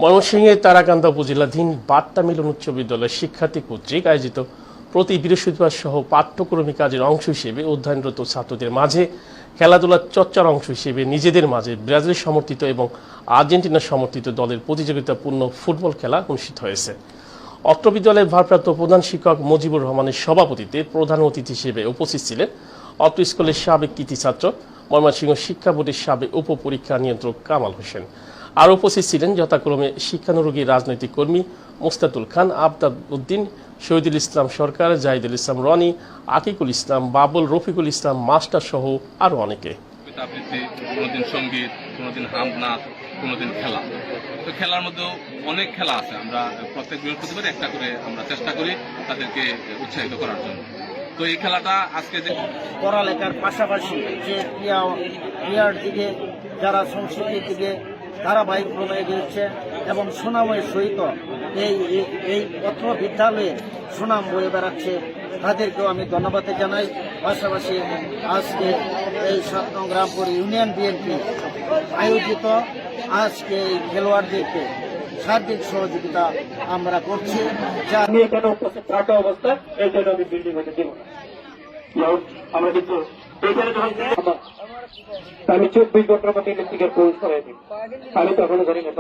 ময়মনসিংহের তারাকান্দা উপজেলাধীন বার্তা মিলন উচ্চ বিদ্যালয়ের শিক্ষার্থী কর্তৃক আয়োজিত প্রতি বৃহস্পতিবার সহ পাঠ্যক্রমিক কাজের অংশ হিসেবে অধ্যয়নরত ছাত্রদের মাঝে খেলাধুলার চর্চার অংশ হিসেবে নিজেদের মাঝে ব্রাজিল সমর্থিত এবং আর্জেন্টিনা সমর্থিত দলের প্রতিযোগিতাপূর্ণ ফুটবল খেলা অনুষ্ঠিত হয়েছে। অত্র বিদ্যালয়ের ভারপ্রাপ্ত প্রধান শিক্ষক মুজিবুর রহমানের সভাপতিত্বে প্রধান অতিথি হিসেবে উপস্থিত ছিলেন অত্র স্কুলের সাবেক কৃতি ছাত্র ময়মনসিংহ শিক্ষা বোর্ডের সাবেক উপপরীক্ষা নিয়ন্ত্রক কামাল হোসেন। আর উপস্থিত ছিলেন যথাক্রমে শিক্ষানুরাগী রাজনৈতিক কর্মী মুস্তাতুল খান, আবদার উদ্দিন, শহীদুল ইসলাম সরকার, জাহিদুল ইসলাম রনি, আকিকুল ইসলাম, বাবুল, রফিকুল ইসলাম মাস্টার সহ আরো অনেকে। কোনোদিন সঙ্গীত, কোনোদিন হাম নাচ, কোনোদিন খেলা। তো খেলার মধ্যেও অনেক খেলা আছে। আমরা প্রত্যেক বৃহস্পতিবার একটা করে আমরা চেষ্টা করি তাদেরকে উৎসাহিত করার জন্য। তো এই খেলাটা আজকে পড়ালেখার পাশাপাশি যে ক্রিয়ার দিকে যারা সংস্কৃতির দিকে ধারাবাহিকভাবে এগিয়েছে এবং সুনামের সহিত এই অত্র বিদ্যালয়ে সুনাম বয়ে বেড়াচ্ছে, তাদেরকেও আমি ধন্যবাদ জানাই। পাশাপাশি আজকে এই 7 নং রামপুর ইউনিয়ন বিএনপি আয়োজিত আজকে এই খেলোয়াড়দেরকে সার্বিক সহযোগিতা আমরা করছি। আমি এখানে উপস্থিত থাকা অবস্থায় এই জন্য আমি বিল্ডিং হতে দিব না। আমরা কিন্তু এইখানে যখন আমি 24 ঘন্টার মধ্যে ইলেকট্রিকের পোল সরাই দিই, আমি তখনও জানি না।